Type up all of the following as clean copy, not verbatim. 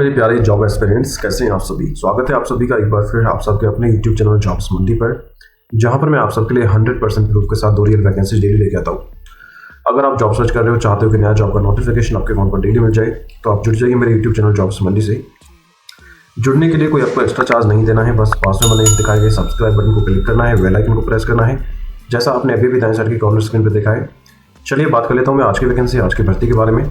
मेरे प्यारे job aspirants, कैसे हैं आप सभी। स्वागत है आप सभी का एक बार फिर आप सबके अपने यूट्यूब चैनल जॉब्स मंडी पर, जहां पर मैं आप सबके लिए 100% प्रूफ के साथ 2 रियल वैकेंसीज डेली लेके आता हूं। अगर आप जॉब सर्च कर रहे हो, चाहते हो कि नया जॉब का नोटिफिकेशन आपके फोन पर डेली मिल जाए, तो आप जुड़ जाइए मेरे यूट्यूब चैनल जॉब्स मंडी से। जुड़ने के लिए कोई आपको एक्स्ट्रा चार्ज नहीं देना है, बस पास में मैंने दिखाए गए सब्सक्राइब बटन को क्लिक करना है, बेल आइकन को प्रेस करना है, जैसा आपने अभी भी दाएं साइड की कॉर्नर स्क्रीन पर देखा है। चलिए बात कर लेता हूँ मैं आज की वैकेंसी, आज की भर्ती के बारे में।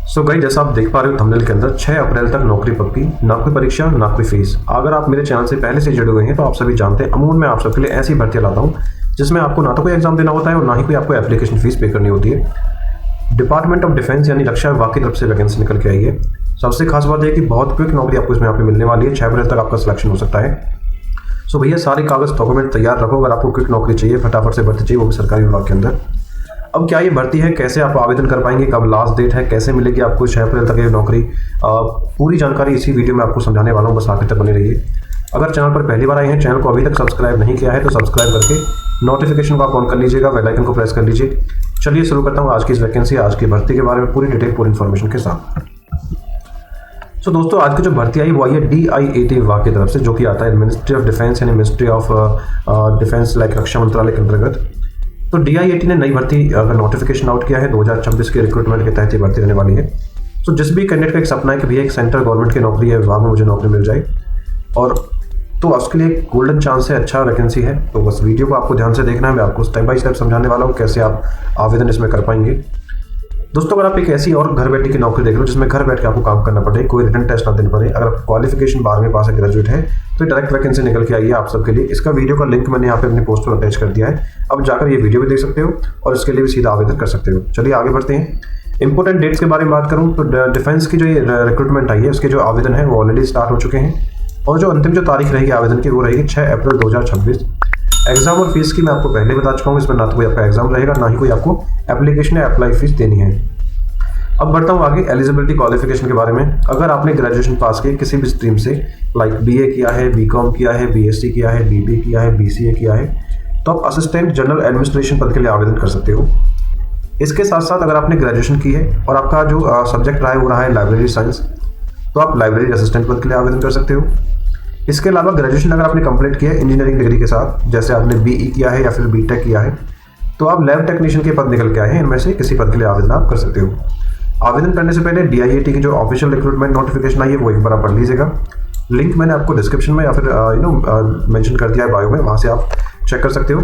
सो गाइस, जैसा आप देख पा रहे हो थंबनेल के अंदर, 6 अप्रैल तक नौकरी पक्की, ना कोई परीक्षा ना कोई फीस। अगर आप मेरे चैनल से पहले से जुड़े हुए हैं तो आप सभी जानते हैं अमूमन मैं आप सबके लिए ऐसी भर्तियां लाता हूं जिसमें आपको ना तो कोई एग्जाम देना होता है और ना ही कोई आपको एप्लीकेशन फीस पे करनी होती है। डिपार्टमेंट ऑफ डिफेंस यानी रक्षा विभाग की तरफ से वैकेंसी निकल के आई है। सबसे खास बात यह कि बहुत क्विक नौकरी आपको इसमें यहाँ पे मिलने वाली है। 6 अप्रैल तक आपका सिलेक्शन हो सकता है। सो भैया सारे कागज डॉक्यूमेंट तैयार रखो, अगर आपको क्विक नौकरी चाहिए, फटाफट से भर्ती चाहिए, वो भी सरकारी विभाग के अंदर। अब क्या ये भर्ती है, कैसे आप आवेदन कर पाएंगे, कब लास्ट डेट है, कैसे मिलेगी आपको 6 अप्रैल तक ये नौकरी, पूरी जानकारी इसी वीडियो में आपको समझाने वाला हूँ, बस आखिर तक बने रहिए। अगर चैनल पर पहली बार आए हैं, चैनल को अभी तक सब्सक्राइब नहीं किया है तो सब्सक्राइब करके नोटिफिकेशन को आप ऑन कर लीजिएगा, बेल आइकन को प्रेस कर लीजिए। चलिए शुरू करता हूँ आज की इस वैकेंसी, आज की भर्ती के बारे में पूरी डिटेल, पूरी इन्फॉर्मेशन के साथ। सो दोस्तों, आज की जो भर्ती आई वो आई है DIAT विभाग की तरफ से, जो कि आता है मिनिस्ट्री ऑफ डिफेंस यानी मिनिस्ट्री ऑफ डिफेंस, लाइक रक्षा मंत्रालय के अंतर्गत। तो DIAT ने नई भर्ती अगर नोटिफिकेशन आउट किया है 2026 के रिक्रूटमेंट के तहत ये भर्ती रहने वाली है। तो जिस भी कैंडिडेट का एक सपना है कि भैया एक सेंट्रल गवर्नमेंट की नौकरी है, विभाग में मुझे नौकरी मिल जाए, और तो उसके लिए एक गोल्डन चांस है, अच्छा वैकेंसी है। तो बस वीडियो को आपको ध्यान से देखना है, मैं आपको स्टेप बाय स्टेप समझाने वाला हूँ कैसे आप आवेदन इसमें कर पाएंगे। दोस्तों, अगर आप एक ऐसी और घर बैठे की नौकरी देख लो जिसमें घर बैठ के आपको काम करना पड़े, कोई रिटन टेस्ट ना देना पड़े, अगर आप क्वालिफिकेशन 12वीं पास है, ग्रेजुएट है, तो डायरेक्ट वैकेंसी निकल के आई है आप सबके लिए। इसका वीडियो का लिंक मैंने यहाँ पे अपने पोस्ट पर अटैच कर दिया है, अब जाकर ये वीडियो भी देख सकते हो और इसके लिए भी सीधा आवेदन कर सकते हो। चलिए आगे बढ़ते हैं। इंपॉर्टेंट डेट्स के बारे में बात करूँ तो डिफेंस की जो ये रिक्रूटमेंट आई है उसके जो आवेदन है वो ऑलरेडी स्टार्ट हो चुके हैं, और जो अंतिम जो तारीख रहेगी आवेदन की वो रहेगी 6 अप्रैल 2026। एग्जाम और फीस की मैं आपको पहले बता चुका हूँ, इसमें ना तो कोई आपका एग्जाम रहेगा, ना ही कोई आपको एप्लीकेशन या अप्लाई फीस देनी है। अब बढ़ता हूँ आगे एलिजिबिलिटी क्वालिफिकेशन के बारे में। अगर आपने ग्रेजुएशन पास किया किसी भी स्ट्रीम से, लाइक BA किया है, BCom किया है, BSc किया है, BBA किया है, BCA किया है, तो आप असिस्टेंट जनरल एडमिनिस्ट्रेशन पद के लिए आवेदन कर सकते हो। इसके साथ साथ अगर आपने ग्रेजुएशन की है और आपका जो सब्जेक्ट रहा है वो रहा है लाइब्रेरी साइंस, तो आप लाइब्रेरी असिस्टेंट पद के लिए आवेदन कर सकते हो। इसके अलावा ग्रेजुएशन अगर आपने कंप्लीट किया है इंजीनियरिंग डिग्री के साथ, जैसे आपने BE किया है या फिर BTech किया है, तो आप लैब टेक्नीशियन के पद निकल के आए हैं, इनमें से किसी पद के लिए आवेदन आप कर सकते हो। आवेदन करने से पहले DIAT की जो ऑफिशियल रिक्रूटमेंट नोटिफिकेशन आई है वो एक बार आप पढ़ लीजिएगा। लिंक मैंने आपको डिस्क्रिप्शन में या फिर मेंशन कर दिया है बायो में, वहाँ से आप चेक कर सकते हो।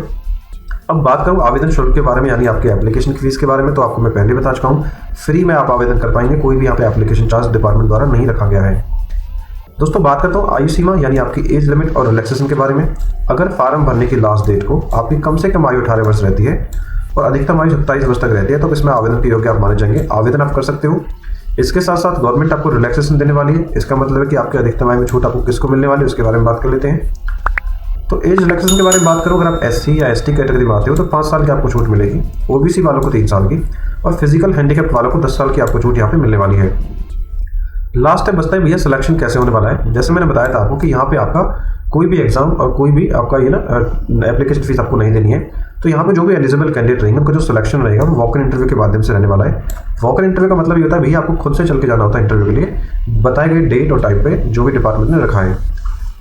अब बात करूँ आवेदन शुल्क के बारे में, यानी आपके एप्लीकेशन की फीस के बारे में, तो आपको मैं पहले बता चुका हूँ, फ्री में आप आवेदन कर पाएंगे, कोई भी यहाँ पे एप्लीकेशन चार्ज डिपार्टमेंट द्वारा नहीं रखा गया है। दोस्तों, बात करता हूँ आयु सीमा यानी आपकी एज लिमिट और रिलैक्सेशन के बारे में। अगर फार्म भरने की लास्ट डेट को आपकी कम से कम आयु 18 वर्ष रहती है और अधिकतम आयु 27 वर्ष तक रहती है, तो इसमें आवेदन के योग्य आप माने जाएंगे, आवेदन आप कर सकते हो। इसके साथ साथ गवर्नमेंट आपको रिलैक्सेशन देने वाली है। इसका मतलब है कि आपके अधिकतम आयु में छूट आपको किसको मिलने वाली है, उसके बारे में बात कर लेते हैं। तो एज रिलैक्सेशन के बारे में बात करो, अगर आप SC या ST कैटेगरी में आते हो तो 5 साल की आपको छूट मिलेगी, OBC वालों को 3 साल की, और फिजिकल हैंडीकैप वालों को 10 साल की आपको छूट यहाँ पे मिलने वाली है। लास्ट टाइम बचता है भैया सिलेक्शन कैसे होने वाला है। जैसे मैंने बताया था आपको कि यहाँ पे आपका कोई भी एग्जाम और कोई भी आपका ये ना एप्लीकेशन फीस आपको नहीं देनी है। तो यहाँ पे जो भी एलिजिबल कैंडिडेट रहेंगे उनका जो सिलेक्शन रहेगा वो वॉक इन इंटरव्यू के माध्यम से रहने वाला है। वॉक इन इंटरव्यू का मतलब ये होता है भैया आपको खुद से चल के जाना होता है इंटरव्यू के लिए, बताए गए डेट और टाइम पे जो भी डिपार्टमेंट ने रखा है।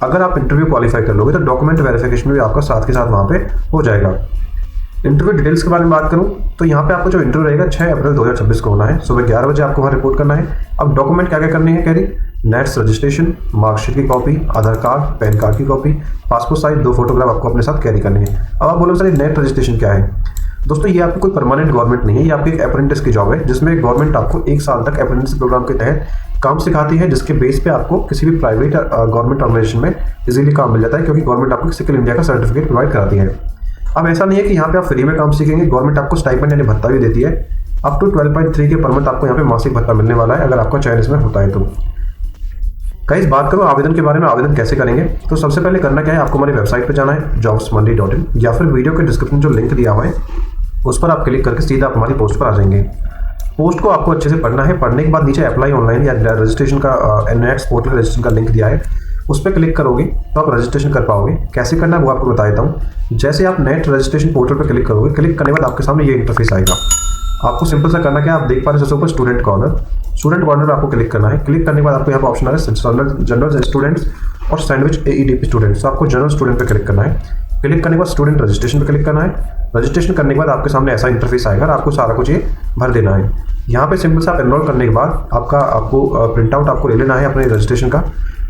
अगर आप इंटरव्यू क्वालिफाई कर लोगे तो डॉक्यूमेंट वेरिफिकेशन भी आपका साथ के साथ वहाँ पे हो जाएगा। इंटरव्यू डिटेल्स के बारे में बात करूं तो यहाँ पे आपको जो इंटरव्यू रहेगा 6 अप्रैल 2026 को होना है, सुबह 11 बजे आपको वहाँ रिपोर्ट करना है। अब डॉक्यूमेंट क्या क्या करने हैं कह रही, नेट्स रजिस्ट्रेशन, मार्कशीट की कॉपी, आधार कार्ड, पैन कार्ड की कॉपी, पासपोर्ट साइज 2 फोटोग्राफ आपको अपने साथ कैरी करने हैं। अब आप बोलो सर नेट रजिस्ट्रेशन क्या है। दोस्तों, ये आपको कोई परमानेंट गवर्नमेंट नहीं है, ये आपकी एक अप्रेंटिस की जॉब है, जिसमें गवर्नमेंट आपको 1 साल तक अप्रेंटिस प्रोग्राम के तहत काम सिखाती है, जिसके बेस पे आपको किसी भी प्राइवेट गवर्नमेंट ऑर्गेनाइजेशन में इजीली काम मिल जाता है, क्योंकि गवर्नमेंट आपको स्किल इंडिया का सर्टिफिकेट प्रोवाइड कराती है। अब ऐसा नहीं है कि यहाँ पे आप फ्री में काम सीखेंगे, गवर्नमेंट आपको स्टाइपेंड यानी भत्ता भी देती है। अप टू 12.3 के पर मंथ आपको यहाँ पे मासिक भत्ता मिलने वाला है, अगर आपका चयन इसमें होता है तो। गाइस, बात करो आवेदन के बारे में, आवेदन कैसे करेंगे, तो सबसे पहले करना क्या है, आपको हमारी वेबसाइट पर जाना है jobsmandi.in, या फिर वीडियो के डिस्क्रिप्शन जो लिंक दिया हुआ है उस पर आप क्लिक करके सीधा आप हमारी पोस्ट पर आ जाएंगे। पोस्ट को आपको अच्छे से पढ़ना है, पढ़ने के बाद नीचे अप्लाई ऑनलाइन या रजिस्ट्रेशन का NETS पोर्टल रजिस्ट्रेशन का लिंक दिया है, उस पर क्लिक करोगे तो आप रजिस्ट्रेशन कर पाओगे। कैसे करना है वो आपको बता देता हूँ। जैसे आप नेट रजिस्ट्रेशन पोर्टल पर क्लिक करोगे, क्लिक करने के बाद आपके सामने ये इंटरफेस आएगा। आपको सिंपल सा करना क्या है, आप देख पा रहे हैं सबसे ऊपर स्टूडेंट कॉर्नर आपको क्लिक करना है। क्लिक करने के बाद आपको यहाँ पर ऑप्शन आ रहा है जनरल स्टूडेंट्स और सैंडविच AEDP स्टूडेंट्स। तो आपको जनरल स्टूडेंट पे क्लिक करना है। क्लिक करने के बाद स्टूडेंट रजिस्ट्रेशन पे क्लिक करना है। रजिस्ट्रेशन करने के बाद आपके सामने ऐसा इंटरफेस आएगा और आपको सारा कुछ ये भर देना है। यहाँ पे सिंपल सा आप एनरोल करने के बाद आपको प्रिंट आउट आपको ले लेना है अपने रजिस्ट्रेशन का।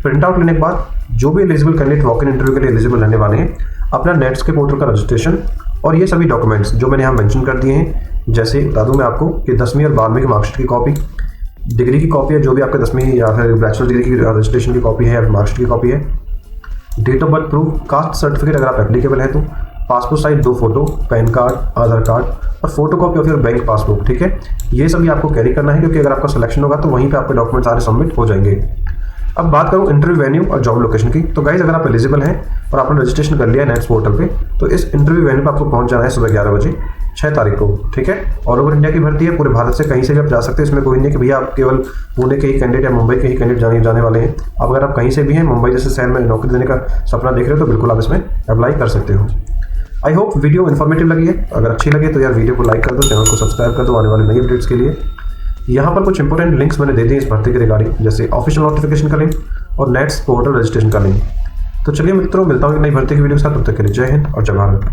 प्रिंट आउट लेने के बाद जो भी eligible candidate walk in interview के लिए एलिजिबल रहने वाले हैं, अपना नेट्स के पोर्टल का रजिस्ट्रेशन और ये सभी डॉक्यूमेंट्स जो मैंने यहाँ मेंशन कर दिए हैं, जैसे बता दूँ मैं आपको कि 10वीं और 12वीं की मार्कशीट की कॉपी, डिग्री की कॉपी है जो भी आपके 10वीं या फिर बैचलर डिग्री की रजिस्ट्रेशन की कॉपी है या फिर मार्कशीट की कॉपी है, date of birth proof, caste certificate अगर आप एप्लीकेबल है तो, passport size 2 photo, PAN card, Aadhaar card और फोटो कॉपी और फिर बैंक पासबुक। ठीक है, ये सभी आपको कैरी करना है क्योंकि अगर आपका सिलेक्शन होगा तो वहीं पे आपके डॉक्यूमेंट सारे सबमिट हो जाएंगे। अब बात करूँ इंटरव्यू वेन्यू और जॉब लोकेशन की, तो गाइज अगर आप एलिजिबल हैं और आपने रजिस्ट्रेशन कर लिया है नेट्स पोर्टल पे, तो इस इंटरव्यू वेन्यू पर आपको पहुंच जाना है सुबह 11 बजे 6 तारीख को। ठीक है, ऑल ओवर इंडिया की भर्ती है, पूरे भारत से कहीं से भी आप जा सकते हैं। इसमें कोई नहीं कि भैया आप केवल पुणे के ही कैंडिडेट या मुंबई के ही कैंडिडेट जाने वाले हैं। अब अगर आप कहीं से भी हैं, मुंबई जैसे शहर में नौकरी देने का सपना देख रहे हो, तो बिल्कुल आप इसमें अप्लाई कर सकते हो। आई होप वीडियो इन्फॉर्मेटिव लगी है। अगर अच्छी लगे तो यार वीडियो को लाइक कर दो, चैनल को सब्सक्राइब कर दो आने वाले नई अपडेट्स के लिए। यहाँ पर कुछ इंपॉर्टेंट लिंक्स मैंने दे दिए इस भर्ती के रिगार्डिंग, जैसे ऑफिशियल नोटिफिकेशन का लिंक और नेट्स पोर्टल रजिस्ट्रेशन का लिंक। तो चलिए मित्रों, मिलता हूँ एक नई भर्ती की वीडियो के साथ। तब तक के लिए जय हिंद और जय भारत।